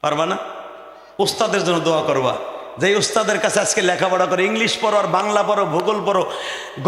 পারবা না? উস্তাদের জন্য দোয়া করবা, যে উস্তাদের কাছে আজকে লেখাপড়া করে, ইংলিশ পড়ো আর বাংলা পড়ো, ভূগোল পড়ো,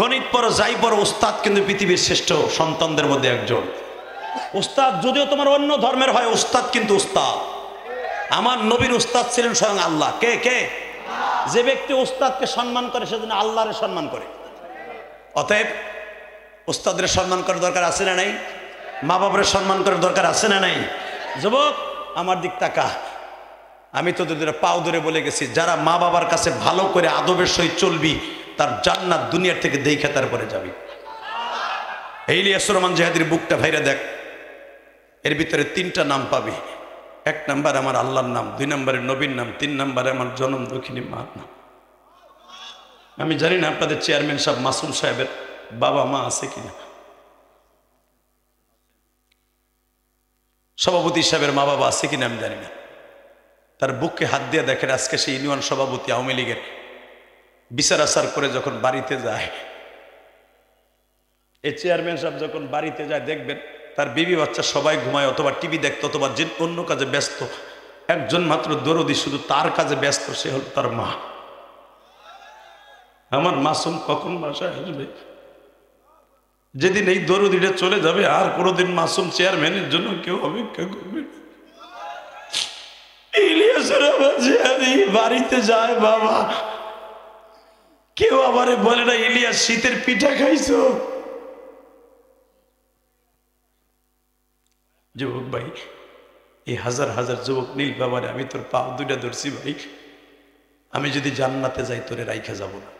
গণিত পড়ো, যাই পড়ো, উস্তাদ কিন্তু পৃথিবীর শ্রেষ্ঠ সন্তানদের মধ্যে একজন। উস্তাদ যদিও তোমার অন্য ধর্মের হয়, উস্তাদ কিন্তু উস্তাদ। আমার নবীর উস্তাদ ছিলেন স্বয়ং আল্লাহ। কে কে? যে ব্যক্তি উস্তাদকে সম্মান করে সেজন্য আল্লাহরে সম্মান করে। অতএব উস্তাদের সম্মান করার দরকার আছে না নাই? মা বাবার সম্মান করার দরকার আছে না নাই? যুবক আমার দিক তাকা, আমি তো তোদের পাও ধরে বলে গেছি, যারা মা বাবার কাছে ভালো করে আদবের সহিত চলবি, তার জান্নাত দুনিয়ার থেকে দেখে তারপরে যাবি। এই ইলিয়াস রহমান জিহাদির বুকটা ভাইরা দেখ, এর ভিতরে 3টা নাম পাবি। 1 নাম্বার আমার আল্লাহর নাম, 2 নম্বরে নবীর নাম, 3 নম্বরে আমার জনম দক্ষিণী মার নাম। আমি জানি না আপনাদের চেয়ারম্যান সাহেব মাসুম সাহেবের বাবা মা আছে কিনা, সভাপতি সাহেবের মা বাবা আছে কিনা আমি জানি না। তার বুকে হাত দিয়ে দেখেন, আজকে সেই ইউনিয়ন সভাপতি আওয়ামী লীগের বিচার আচার করে যখন বাড়িতে যায়, এই চেয়ারম্যান সাহেব যখন বাড়িতে যায় দেখবেন তার বিবি বাচ্চা সবাই ঘুমায়, অথবা টিভি দেখতো, অথবা যে অন্য কাজে ব্যস্ত। একজন মাত্র দরদি শুধু তার কাজে ব্যস্ত, সে হল তার মা। আমার মাসুম কখন বাসায় আসবে? যেদিন এই দরদিটা চলে যাবে আর কোনোদিন মাসুম চেয়ারম্যানের জন্য কেউ অপেক্ষা করবে না। ইলিয়াসের বাড়িতে যায় বাবা, কেউ আবার বলে না ইলিয়াস শীতের পিঠা খাইছো? যুবক ভাই, এই হাজার হাজার যুবক নীল বাবারে, আমি তোর পা 2টা ধরছি ভাই, আমি যদি জান্নাতে যাই তোরে রাইখা যাব না,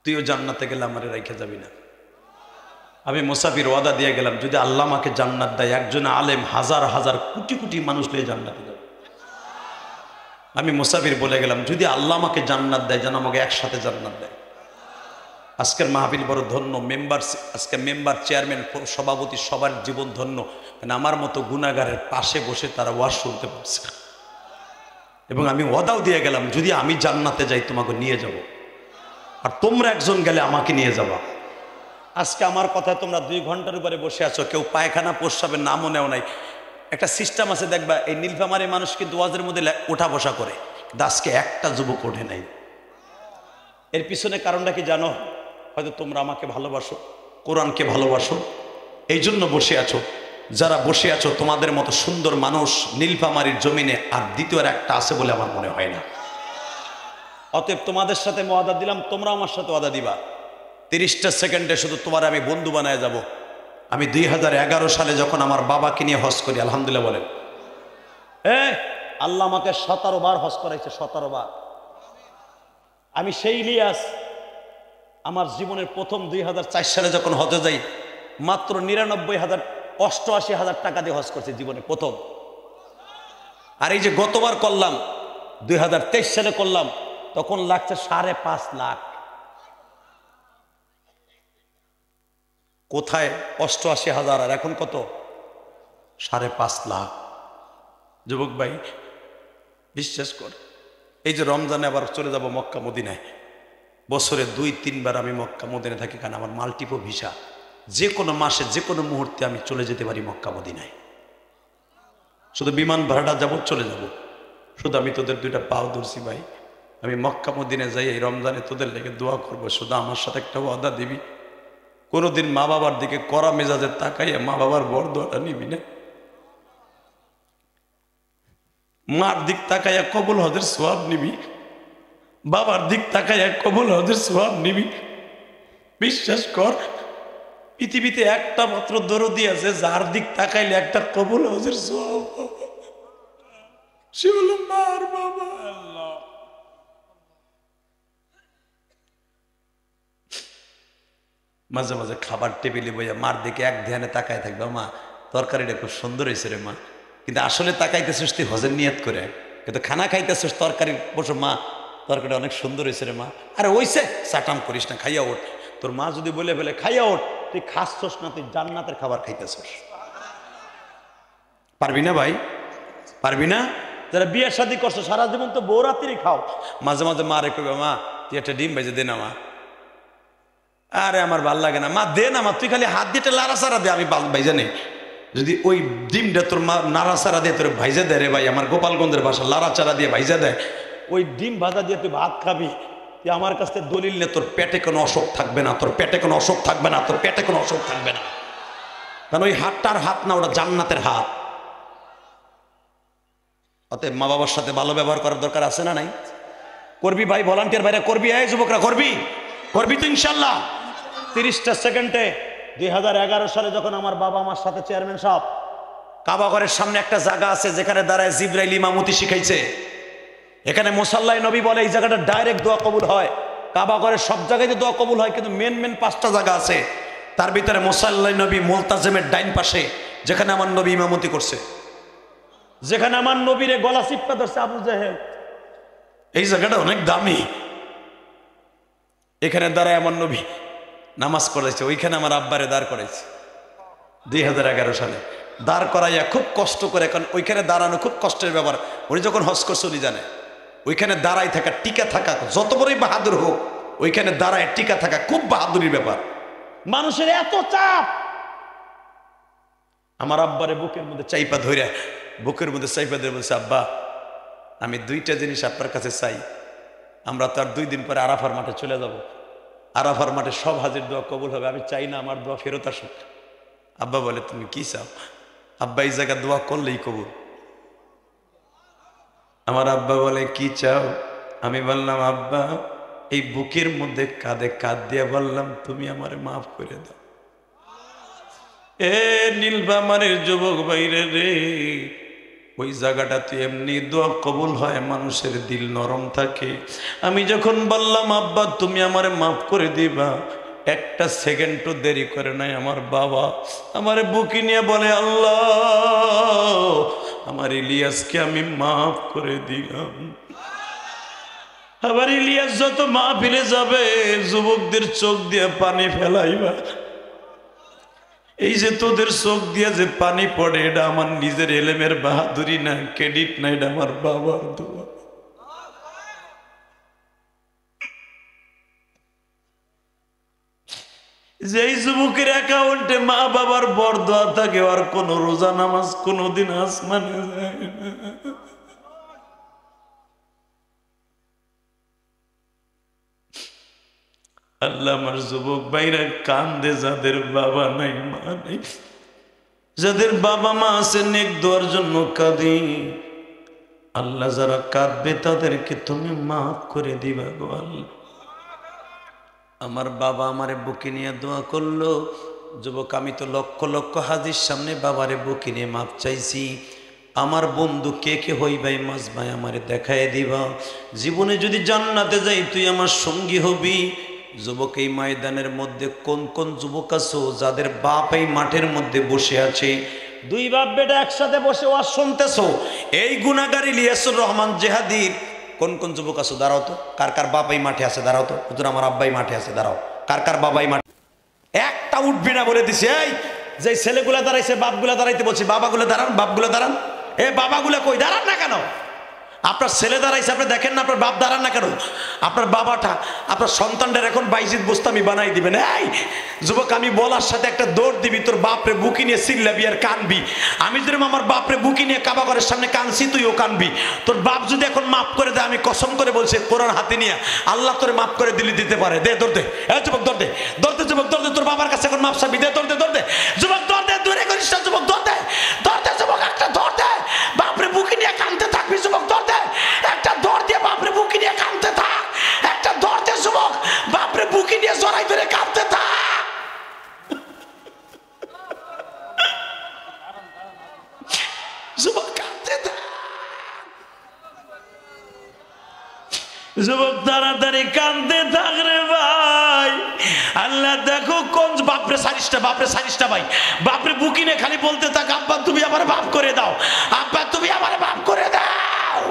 তুইও জান্নাতে গেলে আমারে রাইখা যাবি না। আমি মুসাফির ওয়াদা দিয়ে গেলাম, যদি আল্লাহ আমাকে জান্নাত দেয়, একজন আলেম হাজার হাজার কোটি কোটি মানুষ নিয়ে জান্নাতে যাবে। আমি মুসাফির বলে গেলাম, যদি আল্লাহ আমাকে জান্নাত দেয়, যেন আমাকে একসাথে জান্নাত দেয়। আজকের মাহফিল বড় ধন্য, মেম্বার, আজকে মেম্বার, চেয়ারম্যান, সভাপতি সবার জীবন ধন্য, কারণ আমার মতো গুনাহগারের পাশে বসে তারা ওয়াজ শুনতে পারছে। এবং আমি ওয়াদাও দিয়ে গেলাম, যদি আমি জান্নাতে যাই তোমাকে নিয়ে যাব, আর তোমরা একজন গেলে আমাকে নিয়ে যাবা। আজকে আমার কথা তোমরা 2 ঘন্টার উপরে বসে আছো, কেউ পায়খানা প্রস্রাবের নামও নেও নাই। একটা সিস্টেম আছে দেখবা, এই নীলফামারী মানুষ কিন্তু ওয়াজের মধ্যে ওঠা বসা করে, কিন্তু আজকে একটা যুবক ওঠে নাই। এর পিছনে কারণটা কি জানো? হয়তো তোমরা আমাকে ভালোবাসো, কোরআনকে ভালোবাসো, এই জন্য বসে আছো। যারা বসে আছো তোমাদের মতো সুন্দর মানুষ নীলফামারীর জমিনে আর দ্বিতীয় একটা আছে বলে আমার মনে হয় না। অতএব তোমাদের সাথে ওয়াদা দিলাম, তোমরা আমার সাথে ওয়াদা দিবা, 30টা সেকেন্ডে শুধু তোমার আমি বন্ধু বানায় যাব। আমি 2011 সালে যখন আমার বাবাকে নিয়ে হজ করি, আলহামদুলিল্লাহ বলেন, আল্লাহ আমাকে 17 বার হজ করাইছে, 17 বার। আমি সেই ইলিয়াস, আমার জীবনের প্রথম 2004 সালে যখন হজে যাই, মাত্র 88,000 টাকা দিয়ে হজ করছে জীবনে প্রথম। আর এই যে গতবার করলাম, 2023 সালে করলাম, তখন লাগছে 5.5 লাখ। কোথায় 88,000 আর এখন কত? 5.5 লাখ। যুবক ভাই বিশ্বাস কর, এই যে রমজানে আবার চলে যাব মক্কা মদিনায়, বছরে 2-3 বার আমি মক্কা মদিনায় থাকি, কারণ আমার মাল্টিপল ভিসা, যে কোনো মাসে যে কোনো মুহূর্তে আমি চলে যেতে পারি মক্কা মদিনায়। শুধু বিমান ভাড়াটা যাব, চলে যাব। শুধু আমি তোদের 2টা পাও ধরছি ভাই, আমি মক্কা মদিনায় যাই এই রমজানে তোদের লেগে দোয়া করবো, শুধু আমার সাথে একটা ওয়াদা দিবি, কোনোদিন মা বাবার দিকে কড়া মেজাজে তাকাইয়া মা বাবার বরদোয়াটা নিবি না। মার দিক তাকাইয়া কবুল হজের সওয়াব নিবি, বাবার দিক তাকাইয়া কবুল হজের সওয়াব নিবি। বিশ্বাস কর, পৃথিবীতে একটা মাত্র দরদি আছে যার দিক তাকাইলে একটা কবুল হজের সওয়াব, সে হলো মার বাবা। মাঝে মাঝে খাবার টেবিলে বইয়া মার দিকে এক ধ্যানে তাকায় থাকবে, মা তরকারিটা খুব সুন্দর হয়েছে রে মা, কিন্তু আসলে তাকাইতেছিস তুই হজের নিয়ত করে, কিন্তু খানা খাইতেছিস তরকারি বসে, মা তরকারিটা অনেক সুন্দর হয়েছে রে মা। আরে ওইসে চাটাম করিস না, খাইয়া ওঠ। তোর মা যদি বলে ফেলে খাইয়া ওঠ, তুই খাচ্ছস না, তুই জান্নাতের খাবার খাইতেছস। পারবি না ভাই? পারবি না? যারা বিয়ে শাদী করছো সারা জীবন তো বউ রাত্রি খাও, মাঝে মাঝে মা রেখে, মা তুই একটা ডিম ভেজে দে না মা। আরে আমার ভাল লাগে না মা, দে না মা, তুই খালি হাত দিয়ে লাড়া সারা দে, আমি ভাইজা নেই। যদি ওই ডিমটা তোর মা নাড়াচাড়া দিয়ে তোর ভাইজা দেয় রে ভাই, আমার গোপালগঞ্জের ভাষা লাড়াচাড়া দিয়ে ভাইজা দেয়, ওই ডিম ভাজা দিয়ে তুই ভাত খাবি, তুই আমার কাছ থেকে দলিল নে, তোর পেটে কোনো অসুখ থাকবে না, তোর পেটে কোনো অসুখ থাকবে না, তোর পেটে কোনো অসুখ থাকবে না। কারণ ওই হাতটার হাত না, ওটা জান্নাতের হাত। অতএব মা বাবার সাথে ভালো ব্যবহার করার দরকার আছে না নাই? করবি ভাই, ভলান্টিয়ার ভাইরা করবি, এই যুবকরা করবি, করবি তো ইনশাল্লাহ। 30টা সেকেন্ডে 2011 সালে যখন আমার বাবা আমার সাথে চেয়ারম্যান সাহেব, কাবা ঘরের সামনে একটা জায়গা আছে যেখানে দাঁড়ায় জিবরাইল ইমামতি শিখাইছে, এখানে মুসাল্লায় নবী বলে এই জায়গাটা ডাইরেক্ট দোয়া কবুল হয়। কাবা ঘরের সব জায়গায় দোয়া কবুল হয়, কিন্তু মেন 5টা জায়গা আছে, তার ভিতরে মুসাল্লায় নবী মুলতাজেমের ডাইন পাশে, যেখানে আমার নবী ইমামতি করছে, যেখানে আমার নবীরে গলা চিপকা ধরছে আবু জেহেল, এই জায়গাটা অনেক দামি। এখানে দাঁড়ায় আমার নবী নামাজ পড়াইছে, ওইখানে আমার আব্বারে দাঁড় করাইছে 2011 সালে। দাঁড় করাইয়া খুব কষ্ট করে, কারণ ওইখানে দাঁড়ানো খুব কষ্টের ব্যাপার, উনি যখন হজ করছে উনি জানে, ওইখানে দাঁড়াই থাকা, টিকা থাকা, যত বড়ই বাহাদুর হোক ওইখানে দাঁড়ায় টিকা থাকা খুব বাহাদুরির ব্যাপার। মানুষের এত চাপ, আমার আব্বারে বুকের মধ্যে চাইপা ধরে, বুকের মধ্যে চাইপা ধরে বলছে, আব্বা আমি 2টা জিনিস আপনার কাছে চাই, আমরা তো আর 2 দিন পরে আরাফার মাঠে চলে যাব, আরাফার মাঠে সব হাজির দোয়া কবুল হবে, আমি চাই না আমার দোয়া ফেরত আসুক। আব্বা বলে তুমি কি চাও? আব্বা এই জায়গা দোয়া করলেই কবুল। আমার আব্বা বলে কি চাও? আমি বললাম আব্বা এই বুকের মধ্যে কাঁধে কাঁধ দিয়ে বললাম তুমি আমারে মাফ করে দাও। এ নীলফামারীর যুবক ভাইরে রে, ওই জায়গাটা তুই এমনি দোয়া কবুল হয়, মানুষের দিল নরম থাকে। আমি যখন বললাম আব্বা তুমি আমারে মাফ করে দিবা, 1টা সেকেন্ডও দেরি করে নাই আমার বাবা আমারে বুকে নিয়ে বলে আল্লাহ আমার ইলিয়াসকে আমি মাফ করে দিলাম। আবার ইলিয়াস যত মাহফিলে যাবে যুবকদের চোখ দিয়ে পানি ফেলাইবা, এই যে তোদের চোখ দিয়ে যে পানি পড়ে এটা আমার নিজের এলেমের বাহাদুরি না, ক্রেডিট না, এটা আমার বাবার দোয়া। যেই যুবকের অ্যাকাউন্টে মা বাবার বরদোয়া থাকে আর কোন রোজা নামাজ কোনদিন আসমানে যায় না। আল্লাহ আমার যুবক ভাইরা কান্দে, যাদের বাবা নাই মা নাই, যাদের বাবা মা আছে নেক দোয়ার জন্য কাঁদি। আল্লাহ যারা কাঁদবে তাদেরকে তুমি মাফ করে দিবা গো আল্লাহ। আমার বাবা আমারে বুকে নিয়ে দোয়া করলো, যুবক আমি তো লক্ষ লক্ষ হাজির সামনে বাবারে বুকে নিয়ে মাপ চাইছি। আমার বন্ধু কে কে হই ভাই মাস ভাই আমারে দেখায় দিবা, জীবনে যদি জান্নাতে যাই তুই আমার সঙ্গী হবি। যুবক এই ময়দানের মধ্যে কোন কোন যুবক আছো যাদের বাপ এই মাঠের মধ্যে বসে আছে, 2 বাপ বেটা একসাথে বসে ওয়াজ শুনতেছো, এই গুনাহগার ইলিয়াসুর রহমান জেহাদির কোন কোন যুবক আছো দাঁড়াও তো, কার কার বাবাই মাঠে আছে দাঁড়াও তো, হুজুর আমার আব্বাই মাঠে আছে দাঁড়াও, কার কার বাবাই মাঠে। একটা উঠবি না বলে দিছে, এই যে ছেলেগুলা দাঁড়াইছে বাপগুলা দাঁড়াইতে বলছি, বাবাগুলো দাঁড়ান, বাপগুলো দাঁড়ান, এ বাবাগুলা কই দাঁড়ান না কেন? আপনার ছেলে দাঁড়াইছে আপনি দেখেন না, আপনার বাপ দাঁড়ান না কেন? আপনার বাবাটা আপনার সন্তানটার এখন বাইজিদ বোস্তামি বানাই দিবেন। এই যুবক আমি বলার সাথে একটা দৌড় দিবি, তোর বাপরে বুকি নিয়ে চিল্লাবি আর কানবি। আমি যেরকম আমার বাপরে বুকি নিয়ে কাবা ঘরের সামনে কানছি তুইও কানবি। তোর বাপ যদি এখন মাফ করে দেয়, আমি কসম করে বলছি কোরআন হাতে নিয়ে আল্লাহ তোরে মাফ করে দিতে পারে। দে দৌড় দে, যুবক দৌড় দে, দৌড় দে যুবক দৌড় দে, তোর বাবার কাছে এখন মাফ চাবি, দে দৌড় দে, দৌড় দে যুবক দৌড় দে, দূরে করিস না যুবক, দৌড় দে, দৌড় দে যুবক, একটা দৌড় দে, বাপরে বুকি নিয়ে কানতে থাকবি যুবক, দৌড় দে, একটা দৌড় দিয়ে বাপরে বুকি নিয়ে কানতে থাক, একটা দৌড় দে যুবক, বাপরে বুকি নিয়ে জড়াই ধরে কানতে থাক। যুবক কানতে থাক, যুবক তাড়াতাড়ি কানতে থাক রে ভাই। আল্লাহ দেখো কোন বাপরে সারিসটা, বাপরে সারিসটা ভাই, বাপরে বুকি নিয়ে খালি বলতে থাক আব্বা তুমি আমার বাপ করে দাও, আব্বা তুমি আমার বাপ করে দাও।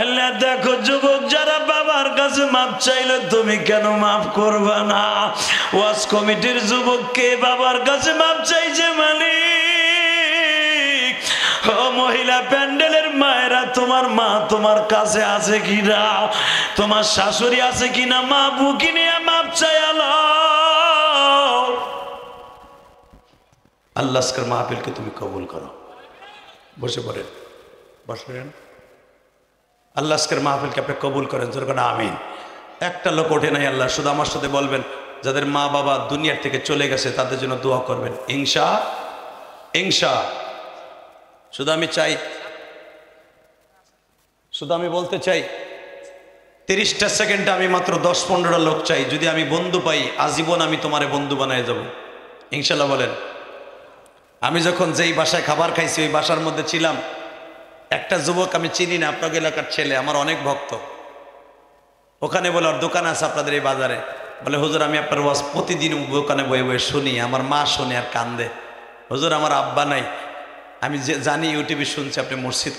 আল্লাহ দেখো যুবক যারা বাবার কাছে মাপ চাইলে তুমি কেন মাফ করবা না? ওয়াজ কমিটির যুবককে বাবার কাছে মাপ চাইছে মালিক, ও মহিলা প্যান্ডেলের মায়েরা তোমার তোমার মা তোমার কাছে আছে কিনা, তোমার শাশুড়ি আছে কিনা, মা বুকি নিয়ে মাপ চাইলো। আল্লাহ আজকের মাহফিলকে তুমি কবুল করো। বসে পড়েন, বসেন। আল্লাহ আজকের মাহফিলকে আপনি কবুল করেন, জোর করে আমিন। একটা লোক ওঠে নাই আল্লাহ, শুধু আমার সাথে বলবেন যাদের মা বাবা দুনিয়ার থেকে চলে গেছে তাদের জন্য দোয়া করবেন, ইনশা ইনশা। শুধু আমি চাই, শুধু আমি বলতে চাই 30টা সেকেন্ডে আমি মাত্র 10-15টা লোক চাই, যদি আমি বন্ধু পাই আজীবন আমি তোমারে বন্ধু বানায় যাব, ইনশাল্লাহ বলেন। আমি যখন যেই বাসায় খাবার খাইছি ওই বাসার মধ্যে ছিলাম, একটা যুবক আমি চিনি না, আপনাদের এলাকার ছেলে, আমার অনেক ভক্ত। ওখানে বলে ওর দোকান আছে আপনাদের এই বাজারে, বলে হুজুর আমি আপনার ওয়াজ প্রতিদিন দোকানে বয়ে বয়ে শুনি, আমার মা শুনে আর কান্দে, হুজুর আমার আব্বা নাই, আমি জানি ইউটিউবে শুনছি আপনি মসজিদ